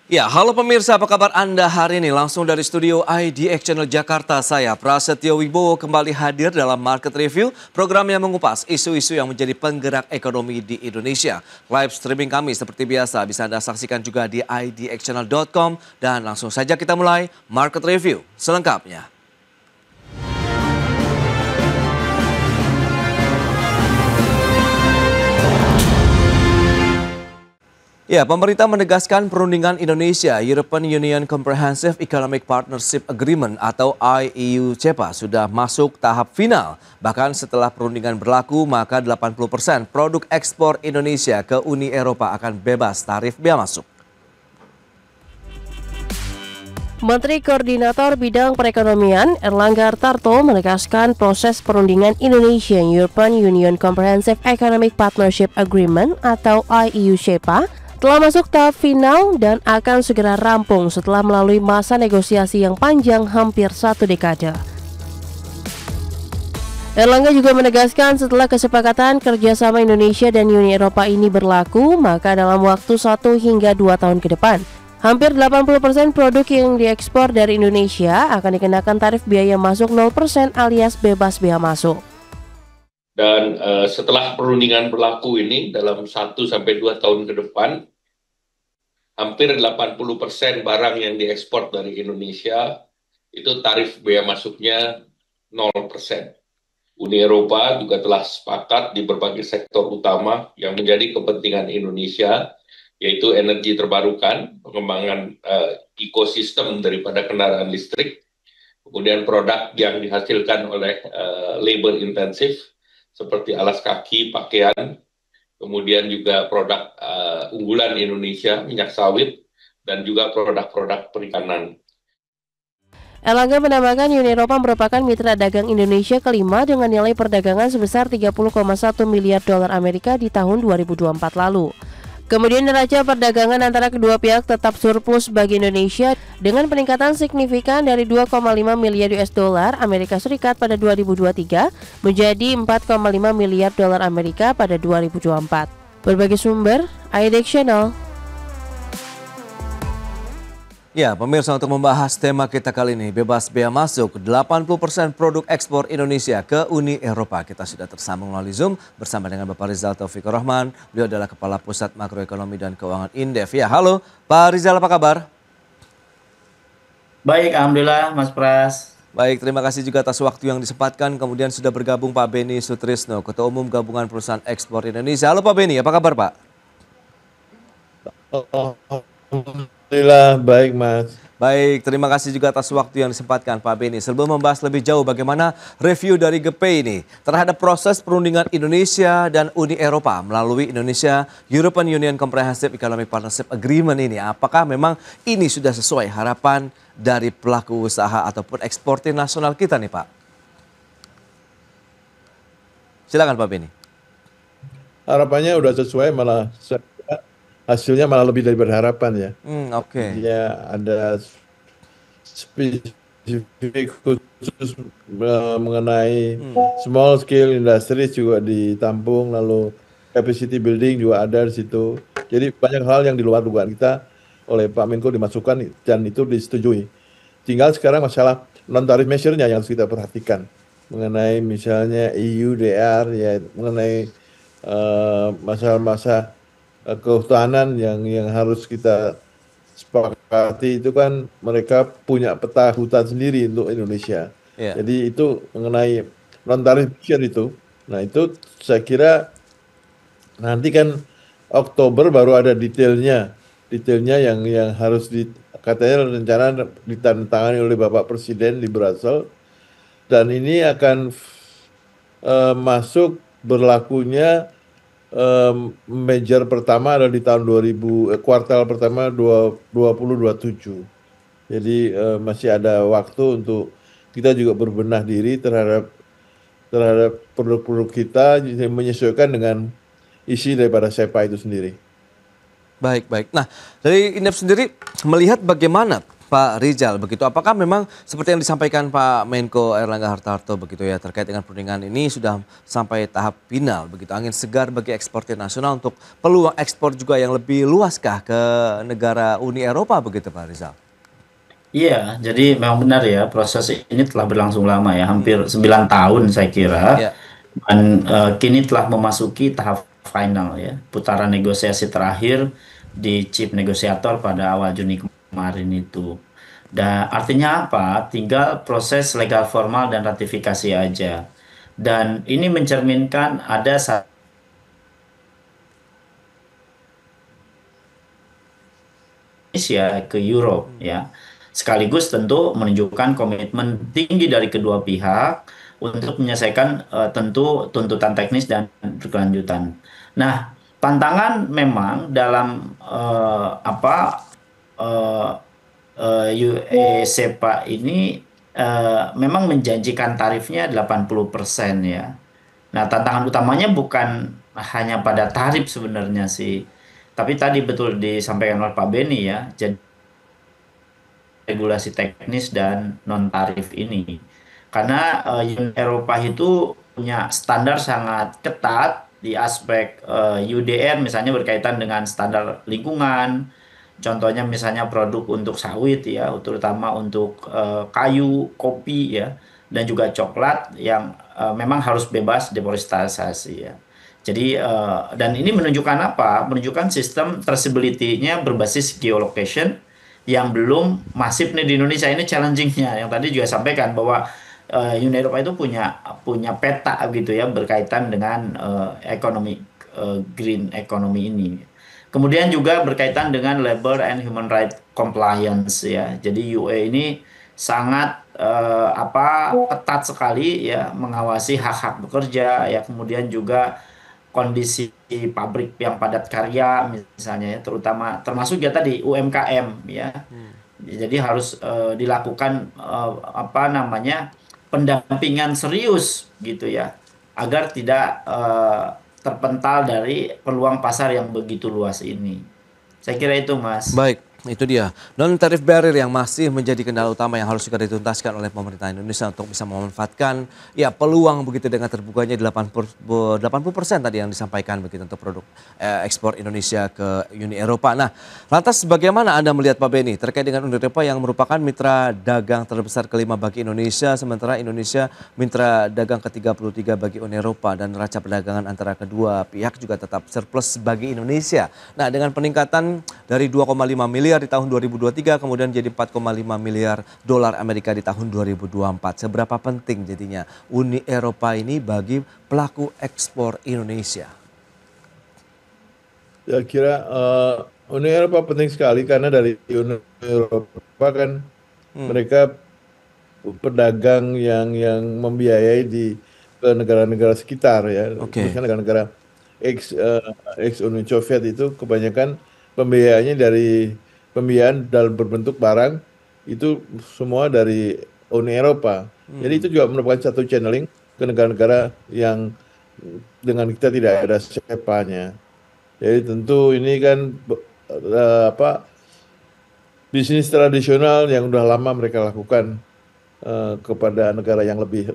Ya, halo pemirsa, apa kabar Anda hari ini? Langsung dari studio IDX Channel Jakarta, saya Prasetyo Wibowo kembali hadir dalam Market Review, program yang mengupas isu-isu yang menjadi penggerak ekonomi di Indonesia. Live streaming kami seperti biasa bisa Anda saksikan juga di idxchannel.com dan langsung saja kita mulai Market Review selengkapnya. Ya, pemerintah menegaskan perundingan Indonesia-European Union Comprehensive Economic Partnership Agreement atau IEU-CEPA sudah masuk tahap final. Bahkan setelah perundingan berlaku, maka 80% produk ekspor Indonesia ke Uni Eropa akan bebas tarif bea masuk. Menteri Koordinator Bidang Perekonomian Erlangga Hartarto menegaskan proses perundingan Indonesia-European Union Comprehensive Economic Partnership Agreement atau IEU-CEPA telah masuk tahap final dan akan segera rampung setelah melalui masa negosiasi yang panjang hampir 1 dekade. Erlangga juga menegaskan setelah kesepakatan kerjasama Indonesia dan Uni Eropa ini berlaku, maka dalam waktu 1 hingga 2 tahun ke depan, hampir 80% produk yang diekspor dari Indonesia akan dikenakan tarif biaya masuk 0% alias bebas bea masuk. Dan setelah perundingan berlaku ini dalam 1 sampai 2 tahun ke depan, hampir 80% barang yang diekspor dari Indonesia itu tarif bea masuknya 0%. Uni Eropa juga telah sepakat di berbagai sektor utama yang menjadi kepentingan Indonesia, yaitu energi terbarukan, pengembangan ekosistem daripada kendaraan listrik, kemudian produk yang dihasilkan oleh labor intensif, seperti alas kaki, pakaian, kemudian juga produk unggulan Indonesia, minyak sawit, dan juga produk-produk perikanan. Erlangga menambahkan Uni Eropa merupakan mitra dagang Indonesia kelima dengan nilai perdagangan sebesar 30,1 miliar dolar Amerika di tahun 2024 lalu. Kemudian neraca perdagangan antara kedua pihak tetap surplus bagi Indonesia dengan peningkatan signifikan dari 2,5 miliar US dollar Amerika Serikat pada 2023 menjadi 4,5 miliar dolar Amerika pada 2024. Berbagai sumber, IDX Channel. Ya, pemirsa, untuk membahas tema kita kali ini, bebas bea masuk 80% produk ekspor Indonesia ke Uni Eropa. Kita sudah tersambung melalui Zoom bersama dengan Bapak Rizal Taufikur Rahman. Beliau adalah Kepala Pusat Makroekonomi dan Keuangan Indef. Ya, halo Pak Rizal, apa kabar? Baik, alhamdulillah Mas Pras. Baik, terima kasih juga atas waktu yang disempatkan. Kemudian sudah bergabung Pak Beni Sutrisno, Ketua Umum Gabungan Perusahaan Ekspor Indonesia. Halo Pak Beni, apa kabar Pak? Alhamdulillah, baik Mas. Baik, terima kasih juga atas waktu yang disempatkan Pak Beni. Sebelum membahas lebih jauh bagaimana review dari GPI ini terhadap proses perundingan Indonesia dan Uni Eropa melalui Indonesia European Union Comprehensive Economic Partnership Agreement ini. Apakah memang ini sudah sesuai harapan dari pelaku usaha ataupun eksportir nasional kita nih Pak? Silakan Pak Beni. Harapannya udah sesuai, malah hasilnya malah lebih dari harapan ya. Oke. Ya, ada spesifik khusus mengenai small scale industry juga ditampung, lalu capacity building juga ada di situ. Jadi banyak hal yang di luar dugaan kita oleh Pak Menko dimasukkan dan itu disetujui. Tinggal sekarang masalah non-tarif measure-nya yang harus kita perhatikan. Mengenai misalnya EUDR, ya mengenai masalah-masalah kehutanan yang harus kita sepakati itu kan mereka punya peta hutan sendiri untuk Indonesia. Yeah. Jadi itu mengenai non-tarif itu. Nah itu saya kira nanti kan Oktober baru ada detailnya yang harus katanya rencana ditandatangani oleh Bapak Presiden di Brussels dan ini akan masuk berlakunya major pertama adalah di tahun kuartal pertama 2027. Jadi masih ada waktu untuk kita juga berbenah diri terhadap produk-produk kita menyesuaikan dengan isi daripada CEPA itu sendiri. Baik. Nah, dari Indef sendiri melihat bagaimana Pak Rizal, begitu. Apakah memang seperti yang disampaikan Pak Menko Airlangga Hartarto begitu ya terkait dengan perundingan ini sudah sampai tahap final begitu, angin segar bagi eksportir nasional untuk peluang ekspor juga yang lebih luaskah ke negara Uni Eropa begitu Pak Rizal? Iya, jadi memang benar ya, proses ini telah berlangsung lama ya, hampir 9 tahun saya kira. Ya. Dan kini telah memasuki tahap final ya, putaran negosiasi terakhir di chief negosiator pada awal Juni kemarin itu. Dan artinya apa? Tinggal proses legal formal dan ratifikasi aja. Dan ini mencerminkan ada Indonesia ke Europe ya. Sekaligus tentu menunjukkan komitmen tinggi dari kedua pihak untuk menyelesaikan tentu tuntutan teknis dan berkelanjutan. Nah, tantangan memang dalam UE SEPA ini memang menjanjikan tarifnya 80% ya. Nah, tantangan utamanya bukan hanya pada tarif sebenarnya sih. Tapi tadi betul disampaikan oleh Pak Beni ya, jadi regulasi teknis dan non tarif ini. Karena Uni Eropa itu punya standar sangat ketat di aspek UDR misalnya berkaitan dengan standar lingkungan. Contohnya misalnya produk untuk sawit ya, terutama untuk kayu, kopi ya, dan juga coklat yang memang harus bebas deforestasisi ya. Jadi dan ini menunjukkan apa? Menunjukkan sistem traceability-nya berbasis geolocation yang belum masif nih di Indonesia. Ini challenging-nya. Yang tadi juga sampaikan bahwa Uni Eropa itu punya peta gitu ya berkaitan dengan ekonomi green economy ini. Kemudian juga berkaitan dengan labor and human right compliance ya. Jadi UE ini sangat ketat sekali ya mengawasi hak-hak bekerja ya, kemudian juga kondisi pabrik yang padat karya misalnya ya, termasuk ya tadi UMKM ya. Jadi harus dilakukan pendampingan serius gitu ya, agar tidak terpental dari peluang pasar yang begitu luas ini. Saya kira itu, Mas. Baik, itu dia. Non-tarif barrier yang masih menjadi kendala utama yang harus juga dituntaskan oleh pemerintah Indonesia untuk bisa memanfaatkan ya peluang begitu dengan terbukanya 80% tadi yang disampaikan begitu untuk produk ekspor Indonesia ke Uni Eropa. Nah, lantas bagaimana Anda melihat Pak Beni terkait dengan Uni Eropa yang merupakan mitra dagang terbesar kelima bagi Indonesia, sementara Indonesia mitra dagang ke-33 bagi Uni Eropa dan neraca perdagangan antara kedua pihak juga tetap surplus bagi Indonesia. Nah, dengan peningkatan dari 2,5 miliar di tahun 2023 kemudian jadi 4,5 miliar dolar Amerika di tahun 2024. Seberapa penting jadinya Uni Eropa ini bagi pelaku ekspor Indonesia? Saya kira Uni Eropa penting sekali karena dari Uni Eropa kan mereka pedagang yang membiayai ke negara-negara sekitar ya. Misalnya negara-negara ex Uni Soviet itu kebanyakan pembiayaannya dari pembiayaan dalam berbentuk barang itu semua dari Uni Eropa. Jadi itu juga merupakan satu channeling ke negara-negara yang dengan kita tidak ada SEPA-nya. Jadi tentu ini kan bisnis tradisional yang udah lama mereka lakukan kepada negara yang lebih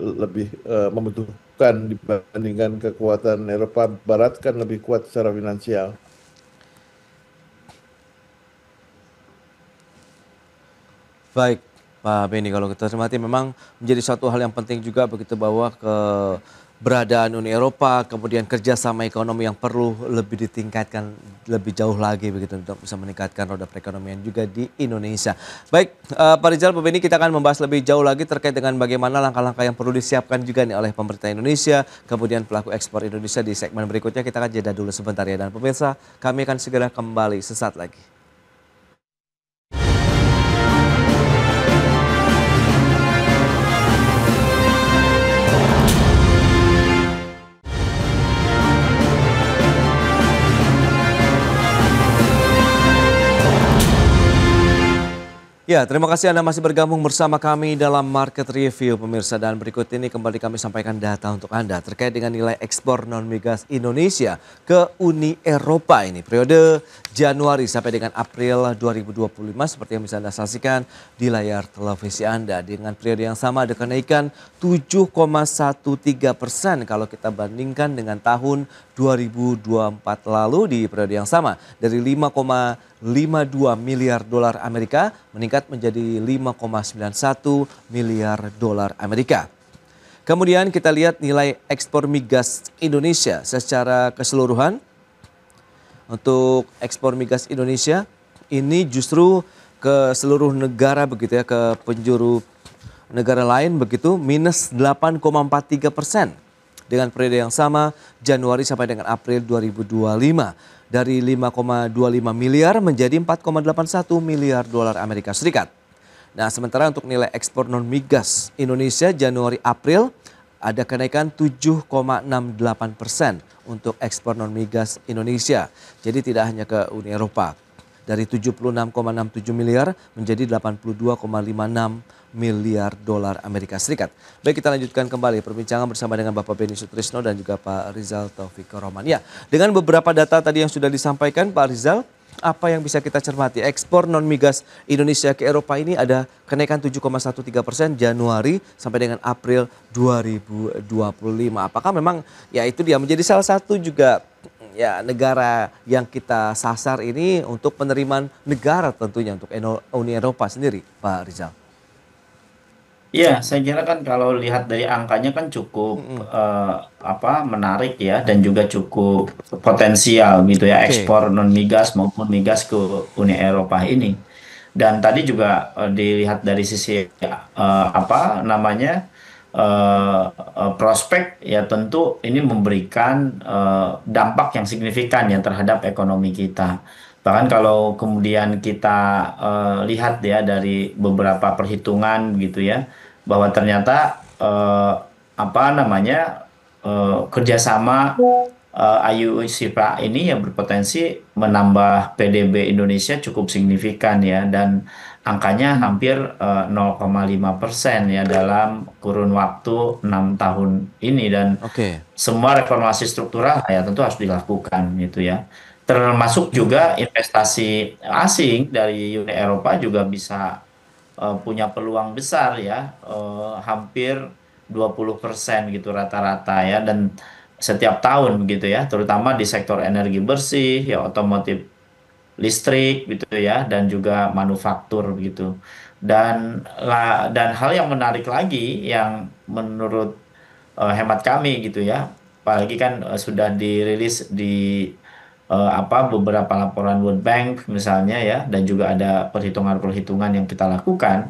membutuhkan dibandingkan kekuatan Eropa Barat kan lebih kuat secara finansial. Baik, Pak Beni, kalau kita cermati memang menjadi suatu hal yang penting juga begitu bahwa keberadaan Uni Eropa, kemudian kerjasama ekonomi yang perlu lebih ditingkatkan lebih jauh lagi begitu untuk bisa meningkatkan roda perekonomian juga di Indonesia. Baik, Pak Rizal, Pak Beni, kita akan membahas lebih jauh lagi terkait dengan bagaimana langkah-langkah yang perlu disiapkan juga nih oleh pemerintah Indonesia, kemudian pelaku ekspor Indonesia di segmen berikutnya. Kita akan jeda dulu sebentar ya, dan pemirsa kami akan segera kembali sesaat lagi. Ya, terima kasih Anda masih bergabung bersama kami dalam Market Review pemirsa, dan berikut ini kembali kami sampaikan data untuk Anda terkait dengan nilai ekspor non-migas Indonesia ke Uni Eropa ini periode Januari sampai dengan April 2025 seperti yang bisa Anda saksikan di layar televisi Anda. Dengan periode yang sama ada kenaikan 7,13% kalau kita bandingkan dengan tahun 2024 lalu di periode yang sama. Dari 5,52 miliar dolar Amerika meningkat menjadi 5,91 miliar dolar Amerika. Kemudian kita lihat nilai ekspor migas Indonesia secara keseluruhan. Untuk ekspor migas Indonesia ini justru ke seluruh negara begitu ya, ke penjuru negara lain begitu minus 8,43% dengan periode yang sama Januari sampai dengan April 2025 dari 5,25 miliar menjadi 4,81 miliar dolar Amerika Serikat. Nah, sementara untuk nilai ekspor non migas Indonesia Januari April ada kenaikan 7,68% untuk ekspor non migas Indonesia. Jadi tidak hanya ke Uni Eropa. Dari 76,67 miliar menjadi 82,56 miliar dolar Amerika Serikat. Baik, kita lanjutkan kembali perbincangan bersama dengan Bapak Beni Sutrisno dan juga Pak Rizal Taufik Rohman. Ya, dengan beberapa data tadi yang sudah disampaikan Pak Rizal, apa yang bisa kita cermati? Ekspor non migas Indonesia ke Eropa ini ada kenaikan 7,13% Januari sampai dengan April 2025. Apakah memang ya itu dia menjadi salah satu juga ya negara yang kita sasar ini untuk penerimaan negara tentunya untuk Uni Eropa sendiri, Pak Rizal? Iya, saya kira kan kalau lihat dari angkanya kan cukup menarik ya dan juga cukup potensial gitu ya ekspor non migas maupun migas ke Uni Eropa ini. Dan tadi juga dilihat dari sisi prospek ya tentu ini memberikan dampak yang signifikan ya terhadap ekonomi kita. Bahkan kalau kemudian kita lihat ya dari beberapa perhitungan gitu ya, bahwa ternyata kerjasama IUCPA ini yang berpotensi menambah PDB Indonesia cukup signifikan ya, dan angkanya hampir 0,5% ya dalam kurun waktu 6 tahun ini, dan semua reformasi struktural ya tentu harus dilakukan gitu ya. Termasuk juga investasi asing dari Uni Eropa juga bisa punya peluang besar ya, hampir 20% gitu rata-rata ya, dan setiap tahun begitu ya, terutama di sektor energi bersih ya, otomotif listrik gitu ya, dan juga manufaktur begitu. Dan hal yang menarik lagi yang menurut hemat kami gitu ya, apalagi kan sudah dirilis di beberapa laporan World Bank misalnya ya, dan juga ada perhitungan-perhitungan yang kita lakukan,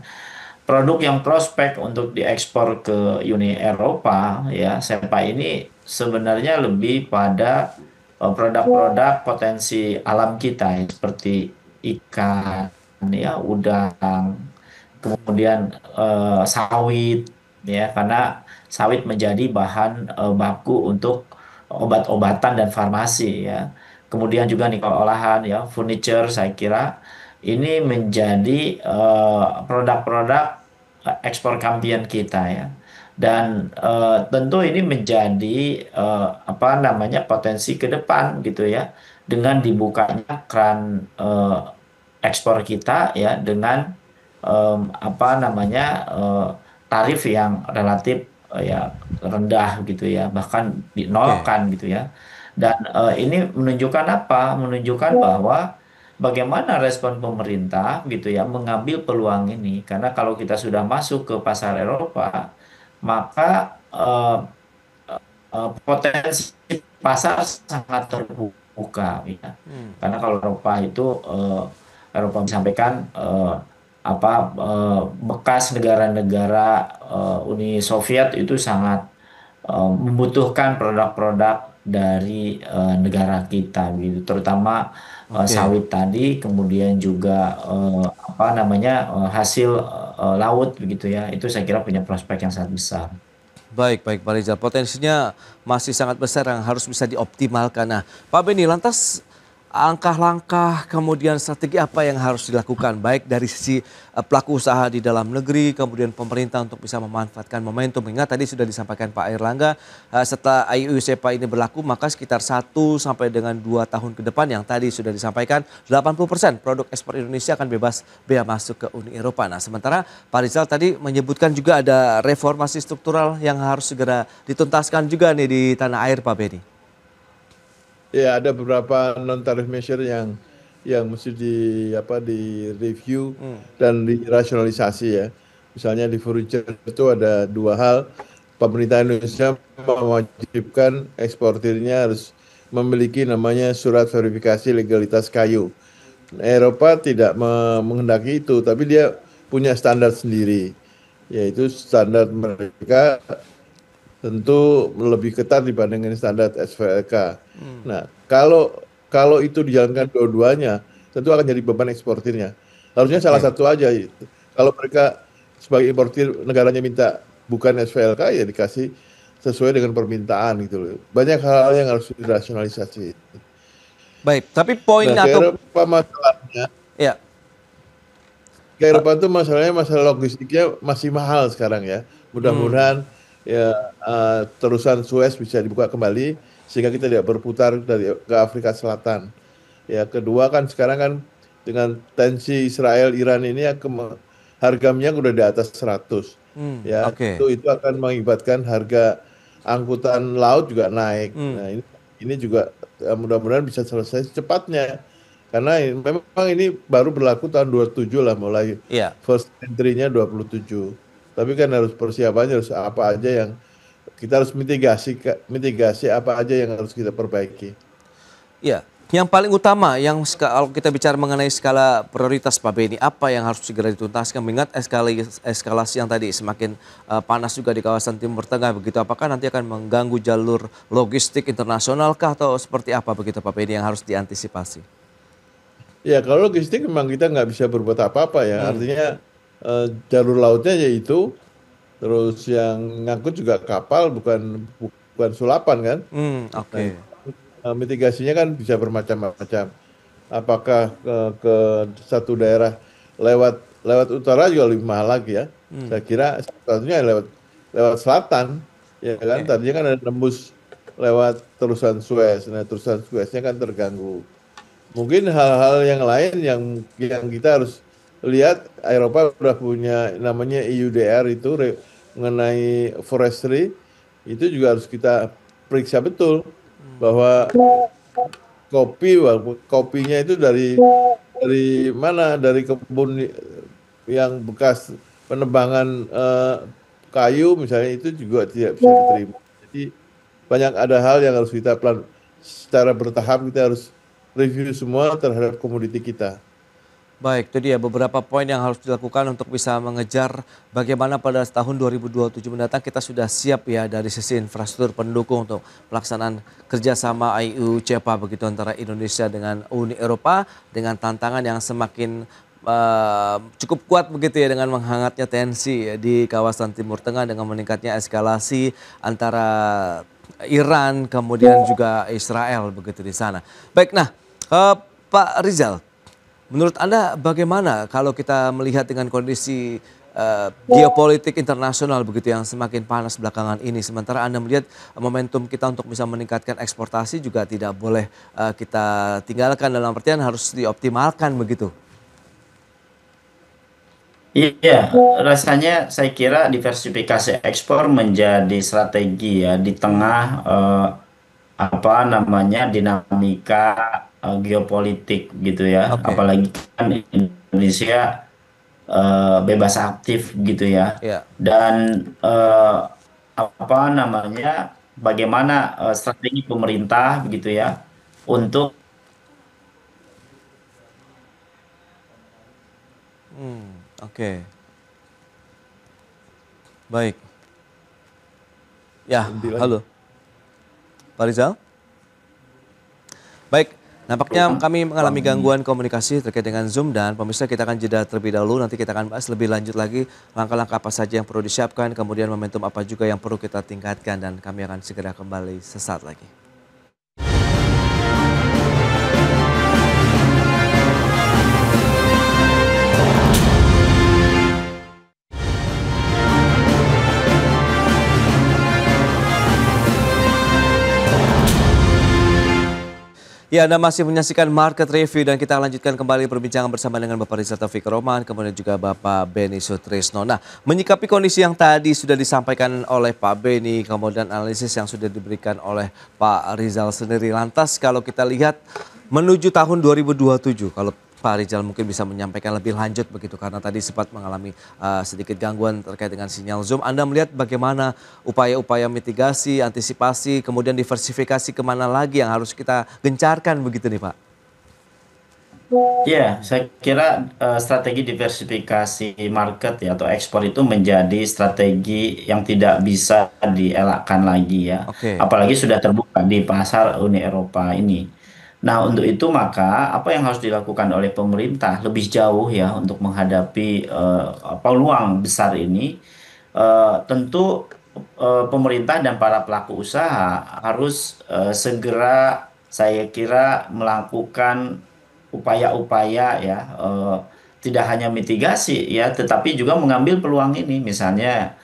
produk yang prospek untuk diekspor ke Uni Eropa ya, SEPA ini sebenarnya lebih pada produk-produk potensi alam kita ya, seperti ikan ya, udang, kemudian sawit ya, karena sawit menjadi bahan baku untuk obat-obatan dan farmasi ya. Kemudian juga nikel olahan ya, furniture, saya kira ini menjadi produk-produk ekspor kampion kita ya. Dan tentu ini menjadi potensi ke depan gitu ya, dengan dibukanya keran ekspor kita ya, dengan tarif yang relatif ya rendah gitu ya, bahkan dinolkan gitu ya. Dan ini menunjukkan apa? Menunjukkan bahwa bagaimana respon pemerintah gitu ya mengambil peluang ini, karena kalau kita sudah masuk ke pasar Eropa, maka potensi pasar sangat terbuka ya. Karena kalau Eropa itu Eropa disampaikan bekas negara-negara Uni Soviet itu sangat membutuhkan produk-produk dari negara kita gitu, terutama sawit tadi, kemudian juga hasil laut begitu ya, itu saya kira punya prospek yang sangat besar. Baik Pak Rizal, potensinya masih sangat besar yang harus bisa dioptimalkan. Nah Pak Beni, lantas langkah-langkah kemudian strategi apa yang harus dilakukan baik dari sisi pelaku usaha di dalam negeri kemudian pemerintah untuk bisa memanfaatkan momentum. Ingat tadi sudah disampaikan Pak Airlangga setelah IUU CEPA ini berlaku maka sekitar 1 sampai dengan 2 tahun ke depan yang tadi sudah disampaikan 80% produk ekspor Indonesia akan bebas bea masuk ke Uni Eropa. Nah sementara Pak Rizal tadi menyebutkan juga ada reformasi struktural yang harus segera dituntaskan juga nih di tanah air Pak Beni. Ya ada beberapa non tarif measure yang mesti di review dan dirasionalisasi ya. Misalnya di furniture itu ada 2 hal. Pemerintah Indonesia mewajibkan eksportirnya harus memiliki namanya surat verifikasi legalitas kayu. Eropa tidak menghendaki itu, tapi dia punya standar sendiri, yaitu standar mereka tentu lebih ketat dibandingkan standar SVLK. Nah, kalau itu dijalankan dua-duanya, tentu akan jadi beban eksportirnya. Harusnya salah satu aja. Kalau mereka sebagai importir negaranya minta bukan SVLK ya dikasih sesuai dengan permintaan gitu loh. Banyak hal-hal yang harus dirasionalisasi. Baik, tapi poin nah, atau Eropa masalahnya, ya. Ke Eropa itu masalah logistiknya masih mahal sekarang ya. Mudah-mudahan ya terusan Suez bisa dibuka kembali sehingga kita tidak berputar ke Afrika Selatan. Ya kedua kan sekarang kan dengan tensi Israel Iran ini harga minyak udah di atas 100. Ya itu akan mengakibatkan harga angkutan laut juga naik. Nah ini juga mudah-mudahan bisa selesai secepatnya. Karena memang ini baru berlaku tahun 27 lah mulai first entry-nya 27. Tapi kan harus persiapannya harus apa aja yang kita harus mitigasi apa aja yang harus kita perbaiki. Ya, yang paling utama yang kalau kita bicara mengenai skala prioritas Pak Beni, apa yang harus segera dituntaskan? Mengingat eskalasi yang tadi semakin panas juga di kawasan Timur Tengah begitu. Apakah nanti akan mengganggu jalur logistik internasional kah atau seperti apa begitu Pak Beni yang harus diantisipasi? Ya kalau logistik memang kita nggak bisa berbuat apa-apa ya. Artinya jalur lautnya yaitu, terus yang ngangkut juga kapal bukan sulapan kan. Nah, mitigasinya kan bisa bermacam-macam. Apakah ke satu daerah lewat utara juga lebih mahal lagi ya. Saya kira satunya lewat selatan ya kan. Tadinya kan ada nembus lewat terusan Suez. Nah terusan Sueznya kan terganggu. Mungkin hal-hal yang lain yang kita harus lihat, Eropa sudah punya namanya EUDR itu mengenai forestry, itu juga harus kita periksa betul bahwa kopinya itu dari mana, dari kebun yang bekas penebangan kayu misalnya, itu juga tidak bisa diterima. Jadi banyak ada hal yang harus kita secara bertahap kita harus review semua terhadap komoditi kita. Baik, itu dia beberapa poin yang harus dilakukan untuk bisa mengejar bagaimana pada tahun 2027 mendatang kita sudah siap ya dari sisi infrastruktur pendukung untuk pelaksanaan kerjasama IUU CEPA begitu antara Indonesia dengan Uni Eropa dengan tantangan yang semakin cukup kuat begitu ya dengan menghangatnya tensi di kawasan Timur Tengah dengan meningkatnya eskalasi antara Iran kemudian juga Israel begitu di sana. Baik, nah Pak Rizal, menurut Anda bagaimana kalau kita melihat dengan kondisi geopolitik internasional begitu yang semakin panas belakangan ini, sementara Anda melihat momentum kita untuk bisa meningkatkan eksportasi juga tidak boleh kita tinggalkan, dalam artian harus dioptimalkan begitu? Iya, rasanya saya kira diversifikasi ekspor menjadi strategi ya di tengah dinamika geopolitik gitu ya. Apalagi kan Indonesia bebas aktif gitu ya. Dan bagaimana strategi pemerintah gitu ya untuk Baik. Ya, halo. Pak Rizal? Baik, nampaknya kami mengalami gangguan komunikasi terkait dengan Zoom dan pemirsa kita akan jeda terlebih dahulu. Nanti kita akan bahas lebih lanjut lagi langkah-langkah apa saja yang perlu disiapkan, kemudian momentum apa juga yang perlu kita tingkatkan dan kami akan segera kembali sesaat lagi. Ya, Anda masih menyaksikan Market Review dan kita lanjutkan kembali perbincangan bersama dengan Bapak Rizal Taufik Rohman, kemudian juga Bapak Beni Sutrisno. Nah, menyikapi kondisi yang tadi sudah disampaikan oleh Pak Beni, kemudian analisis yang sudah diberikan oleh Pak Rizal sendiri. Lantas kalau kita lihat menuju tahun 2027, kalau Pak Rizal mungkin bisa menyampaikan lebih lanjut begitu karena tadi sempat mengalami sedikit gangguan terkait dengan sinyal Zoom. Anda melihat bagaimana upaya-upaya mitigasi, antisipasi, kemudian diversifikasi kemana lagi yang harus kita gencarkan begitu nih Pak? Ya, saya kira strategi diversifikasi market ya atau ekspor itu menjadi strategi yang tidak bisa dielakkan lagi ya. Oke. Apalagi sudah terbuka di pasar Uni Eropa ini. Nah, untuk itu maka apa yang harus dilakukan oleh pemerintah lebih jauh ya untuk menghadapi peluang besar ini, tentu pemerintah dan para pelaku usaha harus segera saya kira melakukan upaya-upaya ya, tidak hanya mitigasi ya, tetapi juga mengambil peluang ini, misalnya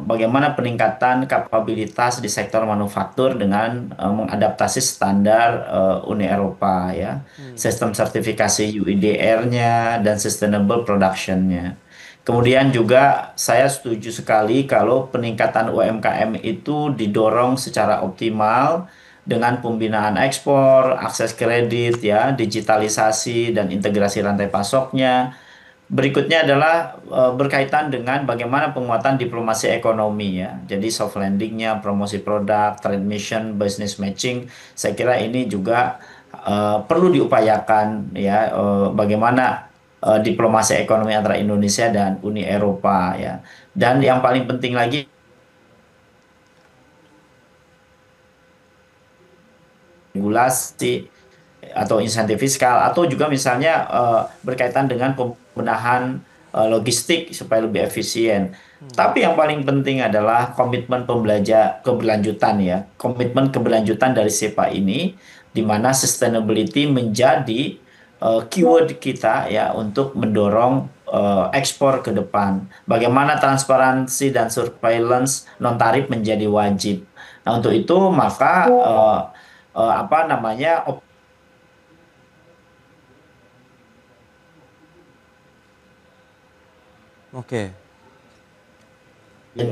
bagaimana peningkatan kapabilitas di sektor manufaktur dengan mengadaptasi standar Uni Eropa ya, sistem sertifikasi UIDR-nya dan sustainable production-nya. Kemudian juga saya setuju sekali kalau peningkatan UMKM itu didorong secara optimal dengan pembinaan ekspor, akses kredit ya, digitalisasi dan integrasi rantai pasoknya. Berikutnya adalah berkaitan dengan bagaimana penguatan diplomasi ekonomi ya. Jadi soft landingnya, promosi produk, trade mission, business matching. Saya kira ini juga perlu diupayakan ya. Bagaimana diplomasi ekonomi antara Indonesia dan Uni Eropa ya. Dan yang paling penting lagi regulasi atau insentif fiskal atau juga misalnya berkaitan dengan pembenahan logistik supaya lebih efisien. Tapi yang paling penting adalah komitmen keberlanjutan ya, komitmen keberlanjutan dari SEPA ini, di mana sustainability menjadi keyword kita ya untuk mendorong ekspor ke depan. Bagaimana transparansi dan surveillance non tarif menjadi wajib. Nah, untuk itu maka apa namanya Oke.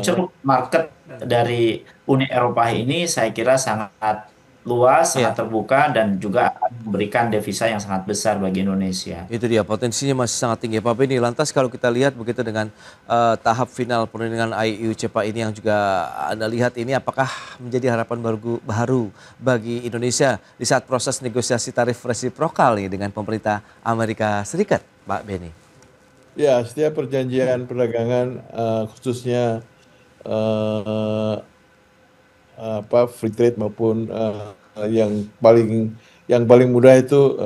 ceruk market dari Uni Eropa ini saya kira sangat luas, sangat terbuka dan juga akan memberikan devisa yang sangat besar bagi Indonesia. Itu dia, potensinya masih sangat tinggi. Pak Beni, lantas kalau kita lihat begitu dengan tahap final perundingan IUU CEPA ini yang juga Anda lihat ini, apakah menjadi harapan baru bagi Indonesia di saat proses negosiasi tarif resiprokal nih dengan pemerintah Amerika Serikat, Pak Beni? Ya, setiap perjanjian perdagangan khususnya free trade maupun yang paling mudah itu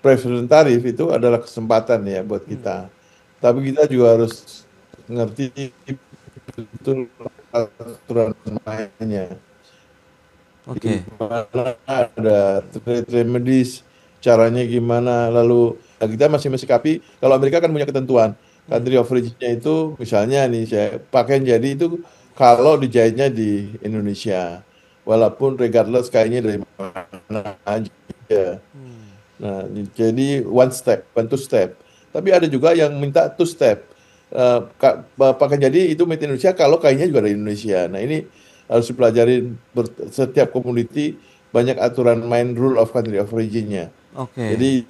preference tarif itu adalah kesempatan ya buat kita. Tapi kita juga harus ngerti betul aturan mainnya. Oke. Gimana ada trade remedies, caranya gimana, lalu kita masih mensikapi kalau Amerika kan punya ketentuan country of origin-nya itu, misalnya nih saya pakaian jadi itu kalau dijahitnya di Indonesia, walaupun regardless kayaknya dari mana aja. Nah, jadi one two step. Tapi ada juga yang minta two step. Pakaian jadi itu made in Indonesia kalau kainnya juga dari Indonesia. Nah, ini harus dipelajari setiap community banyak aturan main rule of country of origin-nya. Oke. Jadi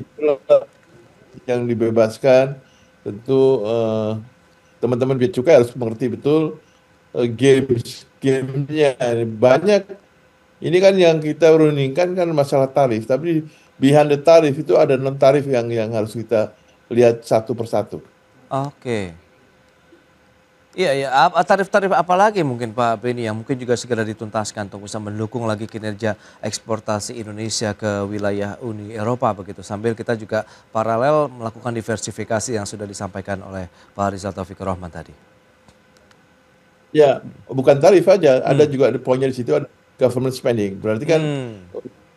yang dibebaskan tentu teman-teman bea cukai harus mengerti betul gamenya banyak. Ini kan yang kita rundingkan kan masalah tarif, tapi behind the tarif itu ada non tarif yang harus kita lihat satu persatu. Oke. Iya, tarif-tarif apa lagi mungkin Pak Beni yang mungkin juga segera dituntaskan untuk bisa mendukung lagi kinerja eksportasi Indonesia ke wilayah Uni Eropa begitu. Sambil kita juga paralel melakukan diversifikasi yang sudah disampaikan oleh Pak Rizal Taufik Rohman tadi. Ya, bukan tarif aja, ada juga ada poinnya di situ, ada government spending. Berarti kan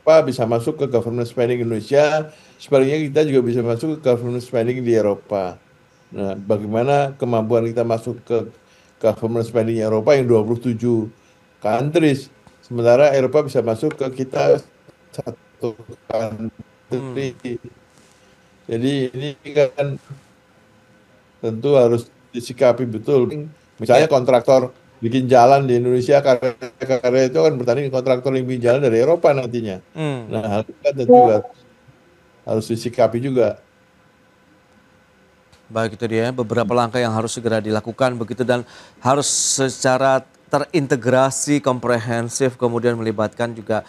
Pak bisa masuk ke government spending Indonesia, sebaliknya kita juga bisa masuk ke government spending di Eropa. Nah, bagaimana kemampuan kita masuk ke government spending Eropa yang 27 countries, sementara Eropa bisa masuk ke kita 1 satu country. Jadi ini kan tentu harus disikapi betul. Misalnya kontraktor bikin jalan di Indonesia, karya itu kan bertanding kontraktor yang bikin jalan dari Eropa nantinya. Nah, hal itu kan tentu harus disikapi juga. Baik, itu dia beberapa langkah yang harus segera dilakukan begitu, dan harus secara terintegrasi, komprehensif, kemudian melibatkan juga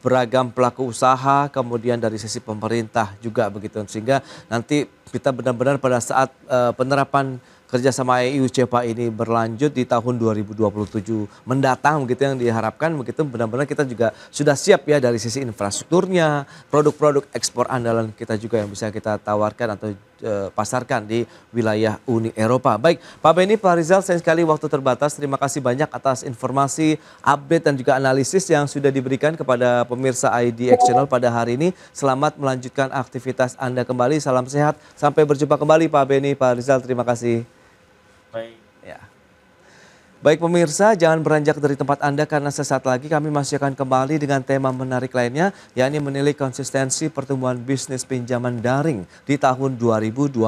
beragam pelaku usaha, kemudian dari sisi pemerintah juga begitu, sehingga nanti kita benar-benar pada saat penerapan kerjasama EU CEPA ini berlanjut di tahun 2027 mendatang begitu, yang diharapkan begitu benar-benar kita juga sudah siap ya dari sisi infrastrukturnya, produk-produk ekspor andalan kita juga yang bisa kita tawarkan atau pasarkan di wilayah Uni Eropa. Baik, Pak Benny, Pak Rizal, sayang sekali waktu terbatas. Terima kasih banyak atas informasi, update dan juga analisis yang sudah diberikan kepada pemirsa IDX Channel pada hari ini. Selamat melanjutkan aktivitas Anda kembali. Salam sehat. Sampai berjumpa kembali Pak Benny, Pak Rizal. Terima kasih. Baik. Ya. Baik pemirsa, jangan beranjak dari tempat Anda karena sesaat lagi kami masih akan kembali dengan tema menarik lainnya, yakni menilai konsistensi pertumbuhan bisnis pinjaman daring di tahun 2025.